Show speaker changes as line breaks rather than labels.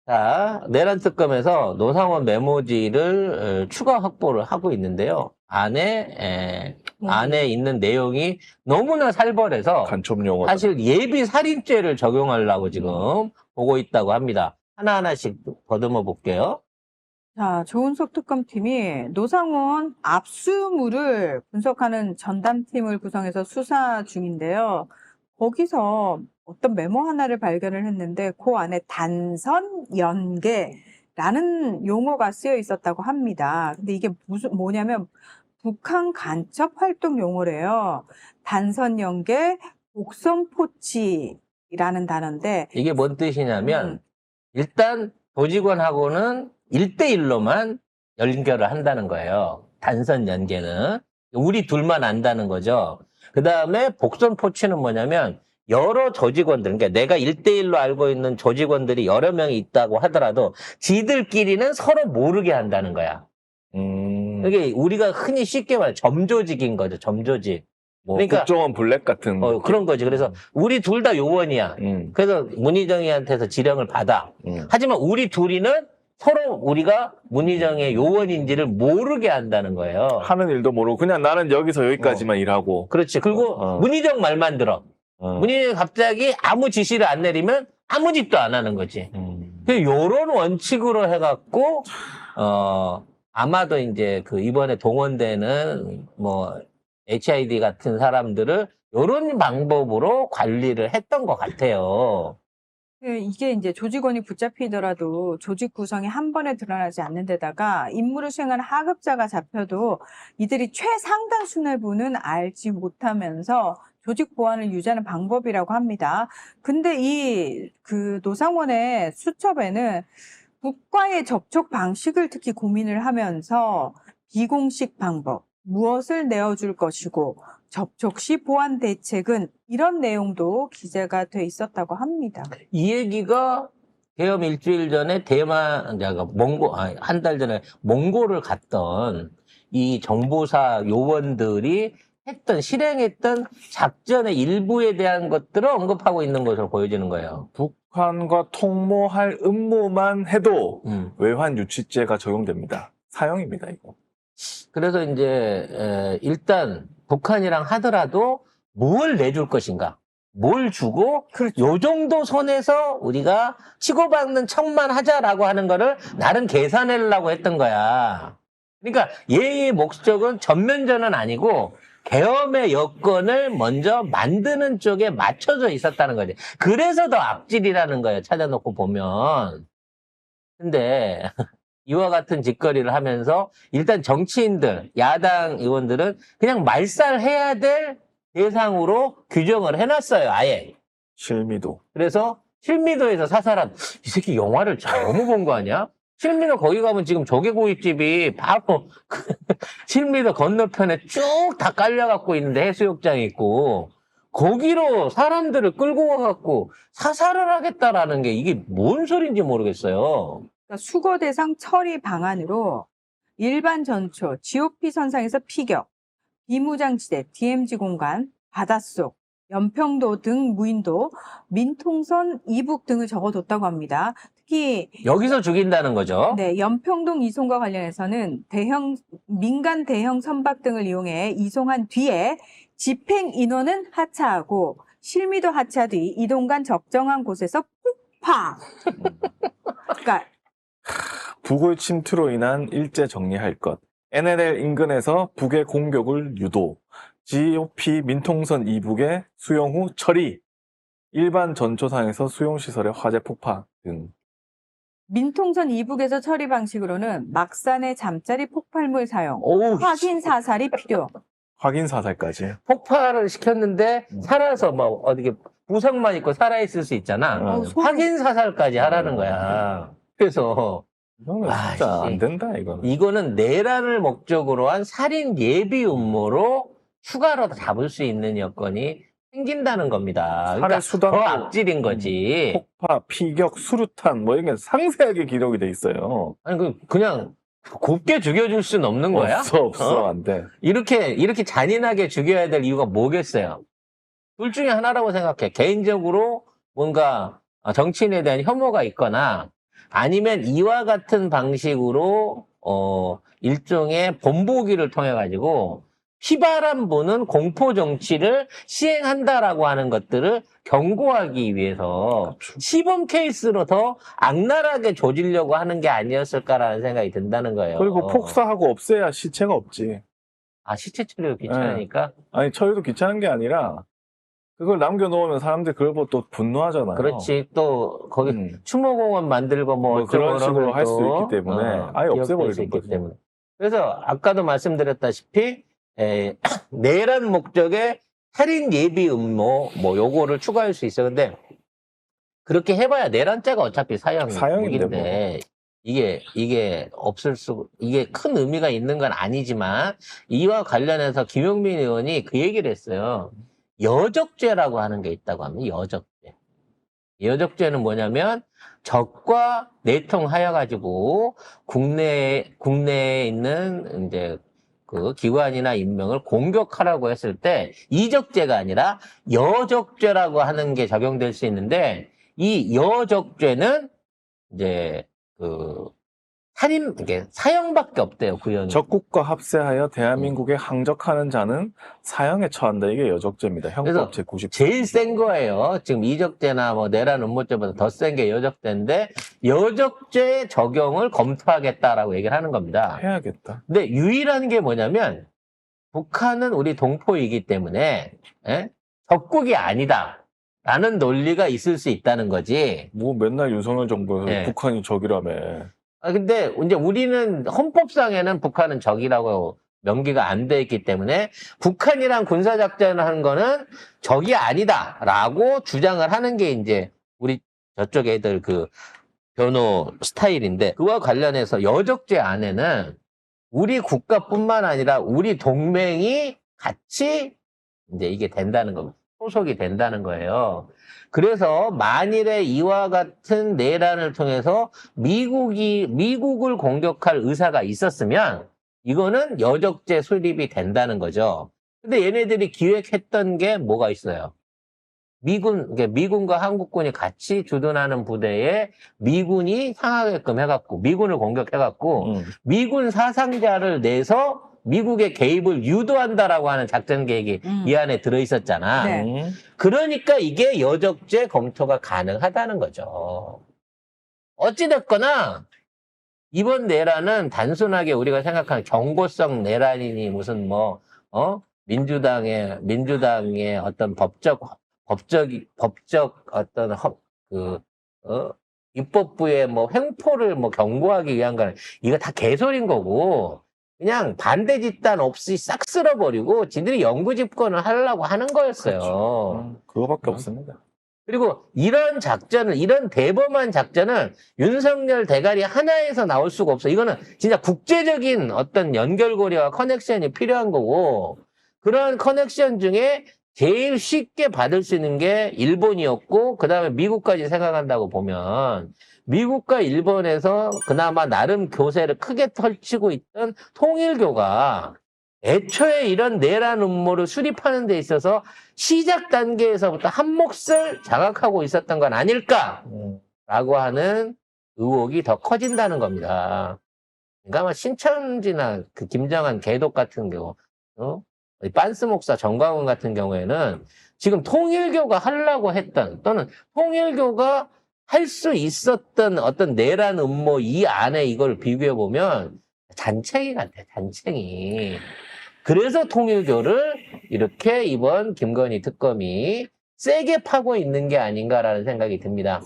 자, 내란 특검에서 노상원 메모지를 추가 확보를 하고 있는데요. 안에 있는 내용이 너무나 살벌해서
간첩 용어.
사실 예비 살인죄를 적용하려고 지금 보고 있다고 합니다. 하나하나씩 더듬어 볼게요.
자, 조은석 특검팀이 노상원 압수물을 분석하는 전담팀을 구성해서 수사 중인데요. 거기서 어떤 메모 하나를 발견을 했는데 그 안에 단선 연계라는 용어가 쓰여 있었다고 합니다. 근데 이게 뭐냐면 북한 간첩 활동 용어래요. 단선 연계, 곡선 포치라는 단어인데
이게 뭔 뜻이냐면 일단 조직원하고는 1대1로만 연결을 한다는 거예요. 단선 연계는. 우리 둘만 안다는 거죠. 그 다음에 복선 포치는 뭐냐면 여러 조직원들, 그러니까 내가 1대1로 알고 있는 조직원들이 여러 명이 있다고 하더라도 지들끼리는 서로 모르게 한다는 거야. 이게 우리가 흔히 쉽게 말해 점조직인 거죠. 점조직.
뭐
그러니까
국정원 블랙 같은.
그런 거지. 그래서 우리 둘 다 요원이야. 그래서 문희정이한테서 지령을 받아. 하지만 우리 둘이는 서로 우리가 문희정의 요원인지를 모르게 한다는 거예요.
하는 일도 모르고 그냥 나는 여기서 여기까지만 일하고.
그렇지. 그리고 문희정 말만 들어. 문희정이 갑자기 아무 지시를 안 내리면 아무 짓도 안 하는 거지. 요런 원칙으로 해갖고 아마도 이제 그 이번에 동원되는 뭐 HID 같은 사람들을 요런 방법으로 관리를 했던 것 같아요.
이게 이제 조직원이 붙잡히더라도 조직 구성이 한 번에 드러나지 않는 데다가 임무를 수행하는 하급자가 잡혀도 이들이 최상당 수뇌부는 알지 못하면서 조직 보안을 유지하는 방법이라고 합니다. 근데 그 노상원의 수첩에는 국과의 접촉 방식을 특히 고민을 하면서 비공식 방법, 무엇을 내어줄 것이고 접촉 시 보안 대책은 이런 내용도 기재가 돼 있었다고 합니다.
이 얘기가 계엄 일주일 전에 한 달 전에 몽골을 갔던 이 정보사 요원들이 실행했던 작전의 일부에 대한 것들을 언급하고 있는 것으로 보여지는 거예요.
북한과 통모할 음모만 해도 외환 유치죄가 적용됩니다. 사형입니다, 이거.
그래서 이제 일단 북한이랑 하더라도 뭘 내줄 것인가, 뭘 주고 요 정도 선에서 우리가 치고받는 척만 하자라고 하는 거를 나름 계산하려고 했던 거야. 그러니까 얘의 목적은 전면전은 아니고 계엄의 여건을 먼저 만드는 쪽에 맞춰져 있었다는 거지. 그래서 더 악질이라는 거예요. 찾아놓고 보면. 근데 이와 같은 짓거리를 하면서 일단 정치인들, 야당 의원들은 그냥 말살해야 될 대상으로 규정을 해놨어요. 아예.
실미도.
그래서 실미도에서 사살한 이 새끼 영화를 너무 본 거 아니야? 실미도 거기 가면 지금 조개구이집이 바로 실미도 건너편에 쭉 다 깔려갖고 있는데 해수욕장이 있고 거기로 사람들을 끌고 와갖고 사살을 하겠다라는 게 이게 뭔 소린지 모르겠어요.
그러니까 수거 대상 처리 방안으로 일반 전초, GOP 선상에서 피격, 비무장지대, DMZ 공간, 바닷속, 연평도 등 무인도, 민통선 이북 등을 적어뒀다고 합니다. 특히
여기서 죽인다는 거죠.
네, 연평동 이송과 관련해서는 민간 대형 선박 등을 이용해 이송한 뒤에 집행 인원은 하차하고 실미도 하차 뒤 이동 간 적정한 곳에서 폭파. 그러니까
북의 침투로 인한 일제 정리할 것. NLL 인근에서 북의 공격을 유도. GOP 민통선 이북의 수용 후 처리. 일반 전초상에서 수용시설의 화재 폭파 등.
민통선 이북에서 처리 방식으로는 막산의 잠자리 폭발물 사용,
오우,
확인 사살이 필요.
확인 사살까지.
폭발을 시켰는데 살아서 뭐 어떻게 부상만 있고 살아있을 수 있잖아. 확인 사살까지 하라는 거야. 그래서
이거는 진짜 안 된다, 이거는.
이거는 내란을 목적으로 한 살인 예비 음모로 추가로 잡을 수 있는 여건이 생긴다는 겁니다. 그러니까
수단도-
더 악질인 거지.
폭파, 피격, 수류탄 뭐 이런 게 상세하게 기록이 돼 있어요.
아니 그냥 곱게 죽여줄 수는 없는 거야?
없어, 안 돼.
이렇게 잔인하게 죽여야 될 이유가 뭐겠어요? 둘 중에 하나라고 생각해. 개인적으로 뭔가 정치인에 대한 혐오가 있거나 아니면 이와 같은 방식으로 일종의 본보기를 통해 가지고 피바람 부는 공포 정치를 시행한다라고 하는 것들을 경고하기 위해서
그렇죠.
시범 케이스로 더 악랄하게 조지려고 하는 게 아니었을까라는 생각이 든다는 거예요.
그리고 폭사하고 없애야 시체가 없지.
아, 시체 처리가 귀찮으니까?
아니, 처리도 귀찮은 게 아니라, 그걸 남겨놓으면 사람들이 그걸 보고 또 분노하잖아요.
그렇지. 또 거기 추모공원 만들고 뭐
뭐 그런
어쩌고
식으로
그러면
할 수
또,
있기 때문에 아예
기억될
없애버리는
수 있기
거지.
때문에. 그래서 아까도 말씀드렸다시피 내란 목적의 살인 예비 음모 뭐 요거를 추가할 수 있어. 근데 그렇게 해봐야 내란죄가 어차피
사형인데
사형인데 이게 이게 큰 의미가 있는 건 아니지만 이와 관련해서 김용민 의원이 그 얘기를 했어요. 여적죄라고 하는 게 있다고 합니다. 여적죄. 여적죄는 뭐냐면 적과 내통하여 가지고 국내에 있는 이제 그 기관이나 인명을 공격하라고 했을 때 이적죄가 아니라 여적죄라고 하는 게 적용될 수 있는데 이 여적죄는 이제 그 살인 이게 사형밖에 없대요. 구형이.
적국과 합세하여 대한민국에 항적하는 자는 사형에 처한다. 이게 여적죄입니다. 형법 제90.
제일 센 거예요. 지금 이적죄나 뭐 내란 음모죄보다 더 센 게 여적죄인데 여적죄 적용을 검토하겠다라고 얘기를 하는 겁니다.
해야겠다.
근데 유일한 게 뭐냐면 북한은 우리 동포이기 때문에 적국이 아니다라는 논리가 있을 수 있다는 거지.
뭐 맨날 윤석열 정부에서
예.
북한이 적이라며.
근데 이제 우리는 헌법상에는 북한은 적이라고 명기가 안 돼 있기 때문에 북한이랑 군사작전을 하는 거는 적이 아니다라고 주장을 하는 게 이제 우리 저쪽 애들 그 변호 스타일인데 그와 관련해서 여적죄 안에는 우리 국가뿐만 아니라 우리 동맹이 같이 이제 이게 된다는 겁니다. 소속이 된다는 거예요. 그래서 만일에 이와 같은 내란을 통해서 미국을 공격할 의사가 있었으면 이거는 여적죄 수립이 된다는 거죠. 근데 얘네들이 기획했던 게 뭐가 있어요? 미군과 한국군이 같이 주둔하는 부대에 미군이 상하게끔 해갖고, 미군을 공격해갖고, 미군 사상자를 내서 미국의 개입을 유도한다라고 하는 작전 계획이 이 안에 들어있었잖아.
네.
그러니까 이게 여적죄 검토가 가능하다는 거죠. 어찌됐거나, 이번 내란은 단순하게 우리가 생각하는 경고성 내란이니 무슨 민주당의 어떤 법적 어떤 입법부의 횡포를 경고하기 위한 거는 이거 다 개소리인 거고 그냥 반대 집단 없이 싹 쓸어버리고 지들이 영구 집권을 하려고 하는 거였어요.
그렇죠. 그거밖에 없습니다.
그리고 이런 대범한 작전은 윤석열 대가리 하나에서 나올 수가 없어. 이거는 진짜 국제적인 어떤 연결고리와 커넥션이 필요한 거고 그런 커넥션 중에 제일 쉽게 받을 수 있는 게 일본이었고 그 다음에 미국까지 생각한다고 보면 미국과 일본에서 그나마 나름 교세를 크게 펼치고 있던 통일교가 애초에 이런 내란 음모를 수립하는 데 있어서 시작 단계에서부터 한 몫을 장악하고 있었던 건 아닐까라고 하는 의혹이 더 커진다는 겁니다. 그러니까 아마 신천지나 그 김정한 개독 같은 경우, 빤스 목사 정광훈 같은 경우에는 지금 통일교가 하려고 했던 또는 통일교가 할 수 있었던 어떤 내란 음모 이 안에 이걸 비교해 보면 잔챙이 같아, 잔챙이. 그래서 통일교를 이렇게 이번 김건희 특검이 세게 파고 있는 게 아닌가라는 생각이 듭니다.